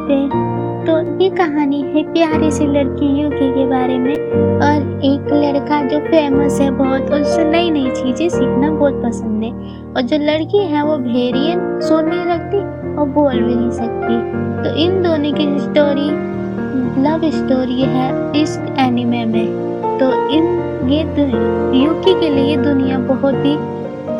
पे। तो ये कहानी है प्यारी सी लड़की यूकी के बारे में, और एक लड़का जो फेमस है बहुत, और उससे नई नई चीजें सीखना बहुत पसंद है। और जो लड़की है वो भेड़ियन, सुन नहीं सकती और बोल भी नहीं सकती। तो इन दोनों की स्टोरी लव स्टोरी है इस एनिमे में। तो यूकी के लिए दुनिया बहुत ही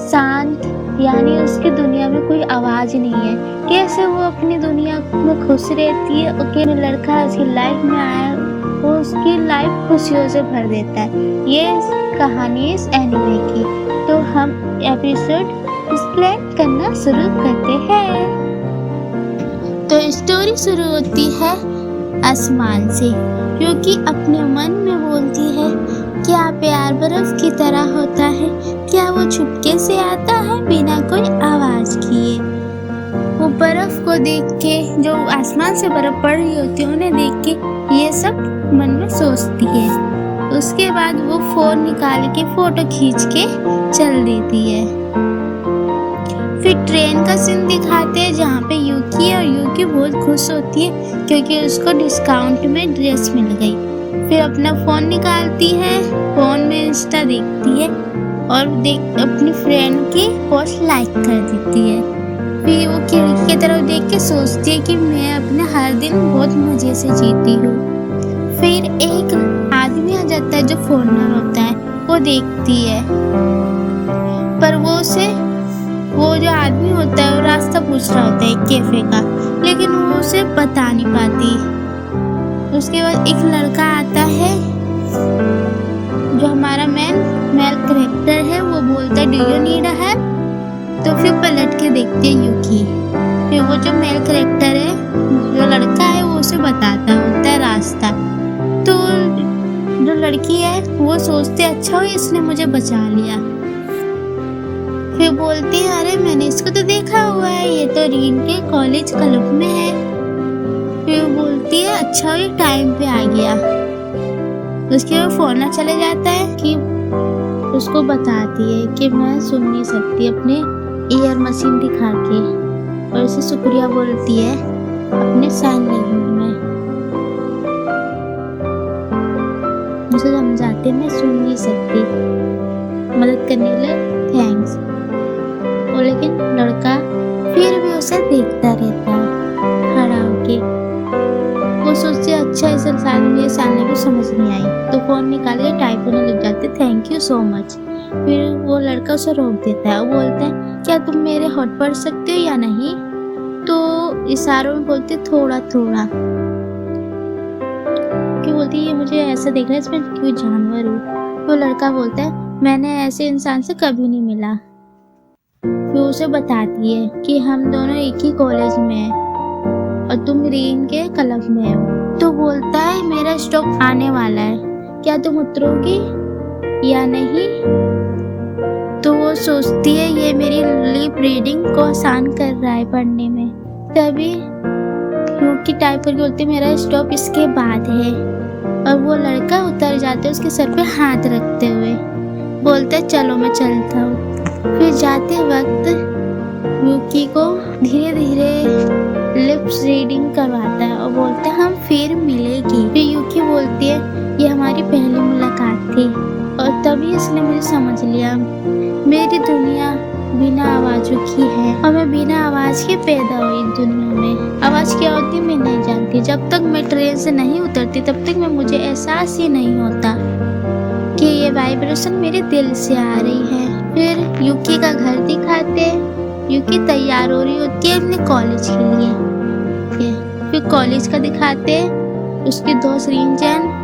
शांत, यानी उसकी दुनिया में कोई आवाज नहीं है। कैसे वो अपनी दुनिया में खुश रहती है, और कैसे लड़का उसकी लाइफ में आया वो उसकी लाइफ खुशियों से भर देता है। ये कहानी इस एनिमे की। तो हम एपिसोड एक्सप्लेन करना शुरू करते हैं। तो स्टोरी शुरू होती है आसमान से, क्योंकि अपने मन में बोलती है क्या प्यार बर्फ की तरह होता है, क्या वो चुपके से आता है बिना कोई आवाज किए। वो बर्फ को देख के, जो आसमान से बर्फ पड़ रही होती है उन्हें देख के ये सब मन में सोचती है। उसके बाद वो फोन निकाल के फोटो खींच के चल देती है। फिर ट्रेन का सीन दिखाते हैं जहाँ पे यूकी बहुत खुश होती है क्योंकि उसको डिस्काउंट में ड्रेस मिल गई। फिर अपना फोन निकालती है, फोन में इंस्टा देखती है और अपनी फ्रेंड की पोस्ट लाइक कर देती है। फिर वो खिड़की की तरफ देख के सोचती है कि मैं अपने हर दिन बहुत मजे से जीती हूँ। फिर एक आदमी आ जाता है जो फॉरेनर होता है, वो देखती है, पर वो जो आदमी होता है वो रास्ता पूछ रहा होता है कैफे का, लेकिन वो उसे बता नहीं पाती। उसके बाद एक लड़का आता है जो हमारा मेल कैरेक्टर है, वो बोलता है do you need a help. तो फिर पलट के देखते हैं यूकी। फिर वो जो मेल कैरेक्टर है, जो लड़का है, वो उसे बताता होता है रास्ता। तो जो लड़की है वो सोचते अच्छा हो इसने मुझे बचा लिया। फिर बोलती है अरे मैंने इसको तो देखा हुआ है, ये तो रीन के कॉलेज क्लब में है। फिर बोलती है अच्छा ये टाइम पे आ गया। उसके बाद फोन चले जाता है कि उसको बताती है कि मैं सुन नहीं सकती, अपने ईयर मशीन दिखा के, और उसे शुक्रिया बोलती है अपने साइन लैंग्वेज में। मुझे समझाते मैं सुन नहीं सकती, मदद करने के लिए थैंक्स। और लेकिन लड़का फिर भी उसे देखता रहता है खड़ा होके। वो सोचते अच्छा इस इंसान में सामने को समझ नहीं आई, तो फोन निकाल के टाइप करने लग जाते थैंक यू सो मच। फिर वो लड़का उसे रोक देता है, वो बोलता है क्या तुम मेरे होठ पढ़ सकते हो या नहीं। तो इशारों में बोलते थोड़ा थोड़ा, क्यों बोलती है ये मुझे ऐसा देख रहा है इसमें कोई जानवर हो। तो लड़का बोलता है मैंने ऐसे इंसान से कभी नहीं मिला। फिर उसे बताती है कि हम दोनों एक ही कॉलेज में हैं और तुम रीन के क्लब में हो। तो बोलता है मेरा स्टॉप आने वाला है, क्या तुम उतरोगी या नहीं। तो वो सोचती है ये मेरी लिप रीडिंग को आसान कर रहा है पढ़ने में। तभी यूकी टाइप करके बोलती मेरा स्टॉप इसके बाद है, और वो लड़का उतर जाता है उसके सर पे हाथ रखते हुए, बोलता है चलो मैं चलता हूँ। फिर जाते वक्त यूकी को धीरे धीरे लिप्स रीडिंग करवाता है और बोलता है हम फिर मिलेगी। फिर यूकी बोलती है ये हमारी पहली मुलाकात थी, और तभी इसने मुझे समझ लिया मेरी दुनिया बिना आवाजों की है, और मैं बिना आवाज के पैदा हुई दुनिया में। आवाज क्या होती है मैं नहीं जानती, जब तक मैं ट्रेन से नहीं उतरती तब तक मुझे एहसास ही नहीं होता कि ये वाइब्रेशन मेरे दिल से आ रही है। फिर यूकी का घर दिखाते, यूकी तैयार हो रही होती है अपने कॉलेज के लिए। फिर कॉलेज का दिखाते, उसकी दोस्त रिंजन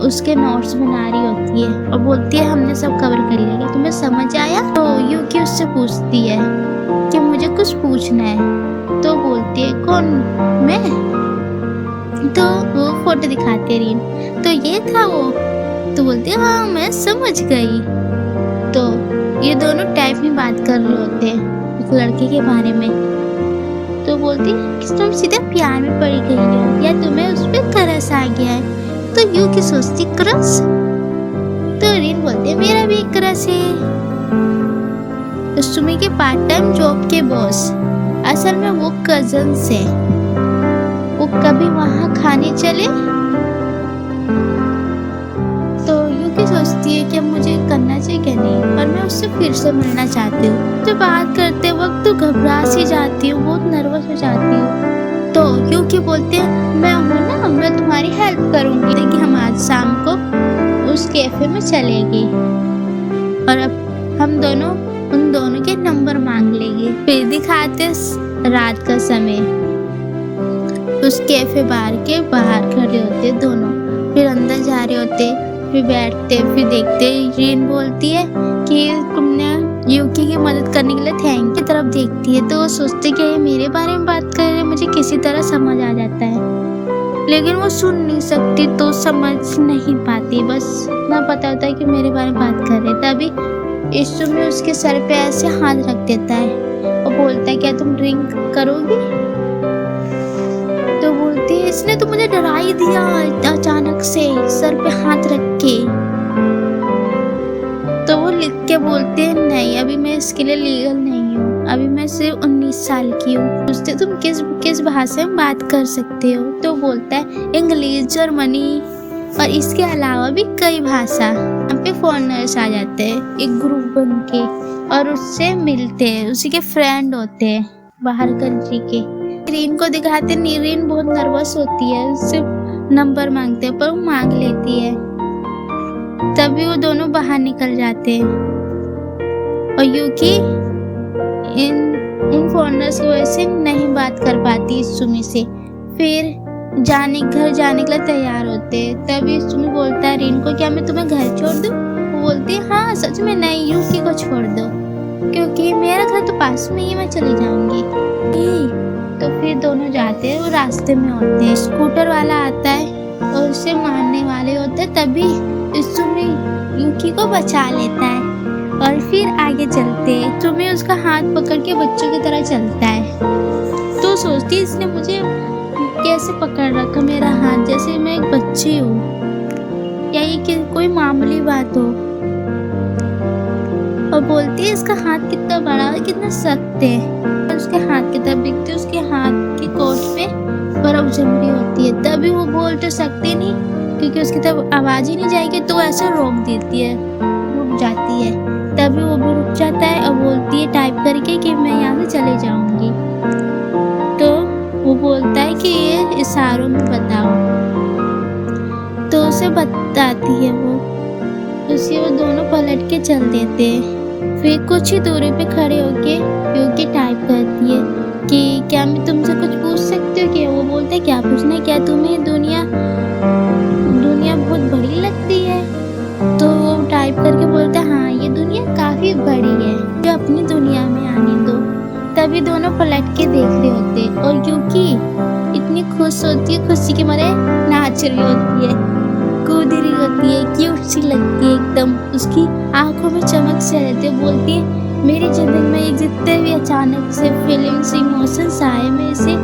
उसके नोट्स बना रही होती है और बोलती है हमने सब कवर कर लिया, तुम्हें समझ आया। तो यूकी उससे पूछती है कि मुझे कुछ पूछना है। तो बोलती है कौन मैं। तो वो फोटो दिखाते रीन, तो ये था वो। तो बोलती है हाँ मैं समझ गई। तो ये दोनों टाइप में बात कर रहे होते हैं उस लड़के के बारे में। तो बोलती कि तुम सीधे प्यार में पड़ गई हो या तुम्हें उस पर क्रश आ गया है। तो यूकी सोचती क्रश। तो रीन बोलते मेरा भी क्रश है। सुमी के पार्ट टाइम जॉब के बॉस, असल में वो कजन से, वो कभी वहाँ खाने चले। तो यूकी सोचती है कि अब मुझे करना चाहिए क्या नहीं, पर मैं उससे फिर से मिलना चाहती हूँ। तो बात करते वक्त तो घबरा सी जाती हूँ, बहुत नर्वस हो जाती हूँ। तो यूकी बोलते हैं मैं हूँ ना, मैं तुम्हारी हेल्प करूँगी कि हम आज शाम को उस कैफे में चलेंगे और अब हम दोनों उन दोनों के नंबर मांग लेंगे। फिर दिखाते रात का समय, उस कैफे बार के बाहर खड़े होते दोनों, फिर अंदर जा रहे होते, फिर बैठते, फिर देखते। रीन बोलती है कि तुमने यूकी की मदद करने के लिए थैंक की तरफ देखती है तो वो सोचते कि ये मेरे बारे में बात कर रहे, मुझे किसी तरह समझ आ जाता है, लेकिन वो सुन नहीं सकती तो समझ नहीं पाती, बस इतना पता होता है कि मेरे बारे में बात कर रहे। तभी इस में उसके सर पे ऐसे हाथ रख देता है और बोलता है क्या तुम ड्रिंक करोगी। तो बोलती है इसने तो मुझे डरा ही दिया अचानक से सर पे हाथ रख के। तो वो लिख के बोलते हैं नहीं अभी मैं इसके लिए लीगल नहीं हूँ, अभी मैं सिर्फ 19 साल की हूँ। पूछते तुम किस भाषा में बात कर सकते हो। तो बोलता है इंग्लिश, जर्मनी और इसके अलावा भी कई भाषा। यहाँ पे फॉरेनर्स आ जाते हैं एक ग्रुप बन के और उससे मिलते हैं, उसी के फ्रेंड होते हैं बाहर कंट्री के। रीन को दिखाते नहीं, रीन बहुत नर्वस होती है, सिर्फ नंबर मांगते हैं पर वो मांग लेती है। तभी वो दोनों बाहर निकल जाते हैं और यूकी उन फॉरेनर्स की वजह से नहीं बात कर पाती इस सुमी से। फिर घर जाने के लिए तैयार होते हैं। तभी सुमी बोलता है रीन को क्या मैं तुम्हें घर छोड़ दूं। वो बोलती है हाँ सच में नहीं, यूकी को छोड़ दो क्योंकि मेरा घर तो पास में ही, मैं चली जाऊंगी। तो फिर दोनों जाते हैं, वो रास्ते में होते हैं, स्कूटर वाला आता है और उसे मारने वाले होते हैं। तभी सुमी यूकी को बचा लेता है और फिर आगे चलते हैं। सुमी उसका हाथ पकड़ के बच्चों की तरह चलता है। तो सोचती है इसने मुझे कैसे पकड़ रखा मेरा हाथ, जैसे मैं एक बच्ची हूँ या ये कि कोई मामूली बात हो। और बोलती है इसका हाथ कितना बड़ा है, कितना सख्त है। उसके हाथ की तरफ दिखती है, उसके हाथ की कोट पे बर्फ जम रही होती है। तभी वो बोल तो सकती नहीं क्योंकि उसकी तरफ आवाज ही नहीं जाएगी, तो ऐसे रोक देती है, रुक जाती है। तभी वो भी रुक जाता है और बोलती है टाइप करके कि मैं यहाँ से चले जाऊंगी। तो वो बोलता है कि ये इशारों में बताओ। तो उसे बताती है वो दोनों पलट के चल देते हैं। फिर कुछ ही दूरी पे खड़े होके यूकी टाइप करती है कि क्या मैं तुमसे कुछ पूछ सकती हूँ क्या। वो बोलते क्या पूछना है, क्या तुम्हें दुनिया बहुत बड़ी लगती है। तो वो टाइप करके बोलता है हाँ ये दुनिया काफी बड़ी है, जो अपनी दुनिया में आने दो। तभी दोनों पलट के देख रहे होते और यूकी इतनी खुश होती है, खुशी के मारे नाच रही होती है, कूद रही होती है, क्यूट सी लगती है एकदम, उसकी आंखों में चमक से रहती है। बोलती है मेरी जिंदगी में एक जितने भी अचानक से फीलिंग्स इमोशंस आए, मैं इसे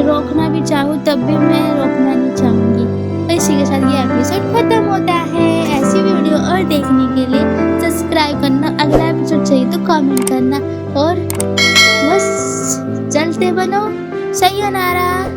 रोकना भी चाहूँ तब भी मैं रोकना नहीं चाहूँगी। तो इसी के साथ ये एपिसोड खत्म होता है। ऐसी वीडियो और देखने के लिए सब्सक्राइब करना, अगला एपिसोड चाहिए तो कमेंट करना और बस चलते बनो। sayonara।